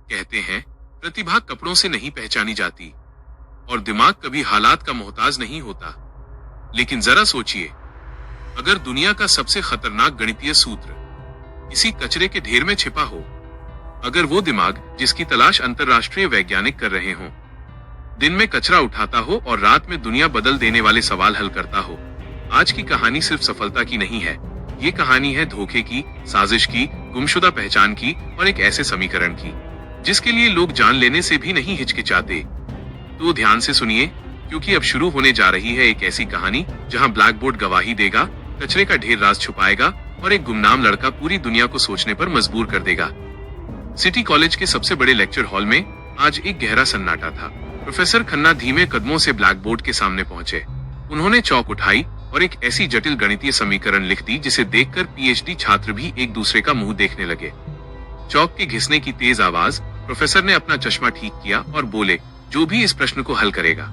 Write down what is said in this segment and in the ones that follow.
कहते हैं प्रतिभा कपड़ों से नहीं पहचानी जाती और दिमाग कभी हालात का मोहताज नहीं होता। लेकिन जरा सोचिए, अगर दुनिया का सबसे खतरनाक गणितीय सूत्र किसी कचरे के ढेर में छिपा हो, अगर वो दिमाग जिसकी तलाश अंतरराष्ट्रीय वैज्ञानिक कर रहे हों, दिन में कचरा उठाता हो और रात में दुनिया बदल देने वाले सवाल हल करता हो। आज की कहानी सिर्फ सफलता की नहीं है, ये कहानी है धोखे की, साजिश की, गुमशुदा पहचान की और एक ऐसे समीकरण की जिसके लिए लोग जान लेने से भी नहीं हिचकिचाते। तो ध्यान से सुनिए, क्योंकि अब शुरू होने जा रही है एक ऐसी कहानी जहां ब्लैक बोर्ड गवाही देगा, कचरे का ढेर राज छुपाएगा और एक गुमनाम लड़का पूरी दुनिया को सोचने पर मजबूर कर देगा। सिटी कॉलेज के सबसे बड़े लेक्चर हॉल में आज एक गहरा सन्नाटा था। प्रोफेसर खन्ना धीमे कदमों से ब्लैक बोर्ड के सामने पहुंचे। उन्होंने चौक उठाई और एक ऐसी जटिल गणितीय समीकरण लिख दी जिसे देखकर पीएचडी छात्र भी एक दूसरे का मुंह देखने लगे। चौक के घिसने की तेज आवाज, प्रोफेसर ने अपना चश्मा ठीक किया और बोले, जो भी इस प्रश्न को हल करेगा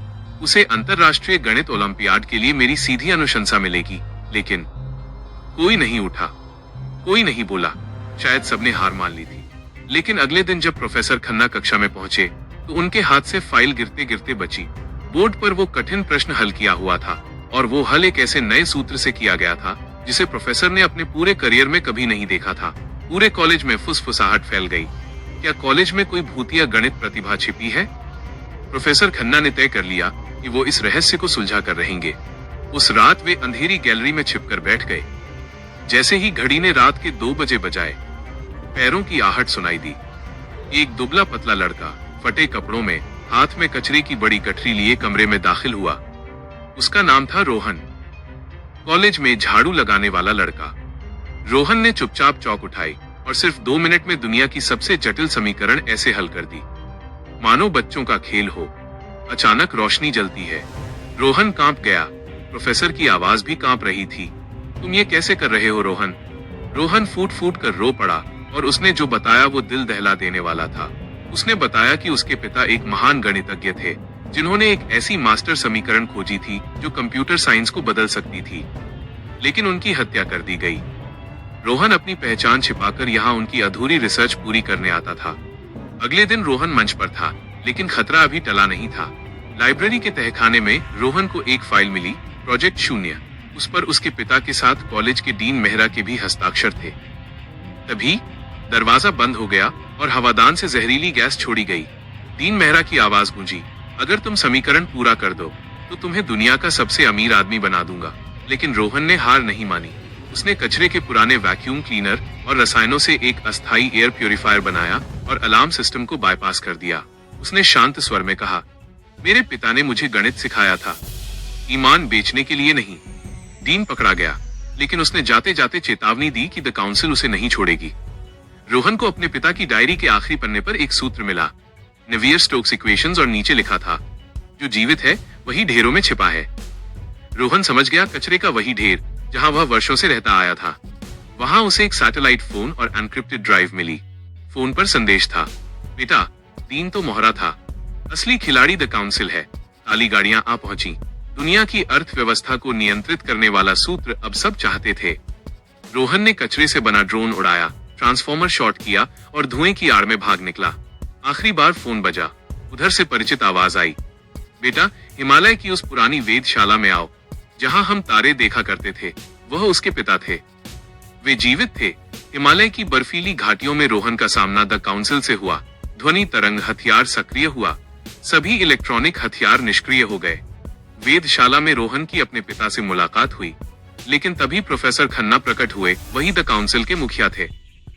उसे अंतरराष्ट्रीय गणित ओलंपियाड के लिए मेरी सीधी अनुशंसा मिलेगी। लेकिन कोई नहीं उठा, कोई नहीं बोला। शायद सबने हार मान ली थी। लेकिन अगले दिन जब प्रोफेसर खन्ना कक्षा में पहुंचे तो उनके हाथ से फाइल गिरते गिरते बची। बोर्ड पर वो कठिन प्रश्न हल किया हुआ था और वो हल एक ऐसे नए सूत्र से किया गया था जिसे प्रोफेसर ने अपने पूरे करियर में कभी नहीं देखा था। पूरे कॉलेज में फुसफुसाहट फैल गई। क्या कॉलेज में कोई भूतिया गणित प्रतिभा छिपी है? प्रोफेसर खन्ना ने तय कर लिया कि वो इस रहस्य को सुलझा कर रहेंगे। उस रात वे अंधेरी गैलरी में छिपकर बैठ गए। जैसे ही घड़ी ने रात के 2 बजे बजाए, पैरों की आहट सुनाई दी। एक दुबला पतला लड़का फटे कपड़ों में, हाथ में कचरे की बड़ी गठरी लिए कमरे में दाखिल हुआ। उसका नाम था रोहन, कॉलेज में झाड़ू लगाने वाला लड़का। रोहन ने चुपचाप चौक उठाई और सिर्फ 2 मिनट में दुनिया की सबसे जटिल समीकरण ऐसे हल कर दी मानो बच्चों का खेल हो। अचानक रोशनी जलती है। रोहन कांप गया। प्रोफेसर की आवाज भी कांप रही थी। तुम ये कैसे कर रहे हो रोहन? रोहन फूट फूट कर रो पड़ा और उसने जो बताया वो दिल दहला देने वाला था। उसने बताया कि उसके पिता एक महान गणितज्ञ थे जिन्होंने एक ऐसी मास्टर समीकरण खोजी थी जो कंप्यूटर साइंस को बदल सकती थी, लेकिन उनकी हत्या कर दी गई। रोहन अपनी पहचान छिपाकर यहाँ उनकी अधूरी रिसर्च पूरी करने आता था। अगले दिन रोहन मंच पर था, लेकिन खतरा अभी टला नहीं था। लाइब्रेरी के तहखाने में रोहन को एक फाइल मिली, प्रोजेक्ट 0। उस पर उसके पिता के साथ कॉलेज के डीन मेहरा के भी हस्ताक्षर थे। तभी दरवाजा बंद हो गया और हवादान से जहरीली गैस छोड़ी गई। डीन मेहरा की आवाज गूंजी, अगर तुम समीकरण पूरा कर दो तो तुम्हें दुनिया का सबसे अमीर आदमी बना दूंगा। लेकिन रोहन ने हार नहीं मानी। उसने कचरे के पुराने वैक्यूम क्लीनर और रसायनों से एक अस्थायी एयर प्यूरिफायर बनाया और अलार्म सिस्टम को बाईपास कर दिया। उसने शांत स्वर में कहा, मेरे पिता ने मुझे गणित सिखाया था, ईमान बेचने के लिए नहीं। डीन पकड़ा गया, लेकिन उसने जाते जाते चेतावनी दी कि द काउंसिल उसे नहीं छोड़ेगी। रोहन को अपने पिता की डायरी के आखिरी पन्ने पर एक सूत्र मिला, नेवियर स्टोक्स इक्वेशंस, और नीचे लिखा था, जो जीवित है वही ढेरों में छिपा है। रोहन समझ गया, कचरे का वही ढेर जहां वह वर्षों से रहता आया था। वहां उसे एक सैटेलाइट फोन और एनक्रिप्टेड ड्राइव मिली। फोन पर संदेश था, बेटा, डीन तो मोहरा था, असली खिलाड़ी द काउंसिल है। काली गाड़ियां आ पहुंची। दुनिया की अर्थव्यवस्था को नियंत्रित करने वाला सूत्र अब सब चाहते थे। रोहन ने कचरे से बना ड्रोन उड़ाया, ट्रांसफॉर्मर शॉर्ट किया और धुएं की आड़ में भाग निकला। आखिरी बार फोन बजा। उधर से परिचित आवाज आई, बेटा, हिमालय की उस पुरानी वेधशाला में आओ जहां हम तारे देखा करते थे। वह उसके पिता थे, वे जीवित थे। हिमालय की बर्फीली घाटियों में रोहन का सामना द काउंसिल से हुआ। ध्वनि तरंग हथियार सक्रिय हुआ, सभी इलेक्ट्रॉनिक हथियार निष्क्रिय हो गए। वेधशाला में रोहन की अपने पिता से मुलाकात हुई, लेकिन तभी प्रोफेसर खन्ना प्रकट हुए। वही द काउंसिल के मुखिया थे।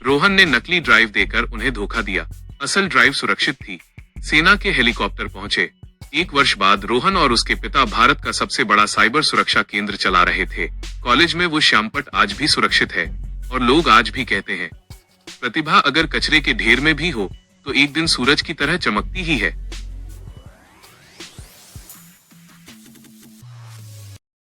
रोहन ने नकली ड्राइव देकर उन्हें धोखा दिया। असल ड्राइव सुरक्षित थी। सेना के हेलीकॉप्टर पहुंचे। 1 वर्ष बाद रोहन और उसके पिता भारत का सबसे बड़ा साइबर सुरक्षा केंद्र चला रहे थे। कॉलेज में वो श्यामपट आज भी सुरक्षित है और लोग आज भी कहते हैं, प्रतिभा अगर कचरे के ढेर में भी हो तो एक दिन सूरज की तरह चमकती ही है।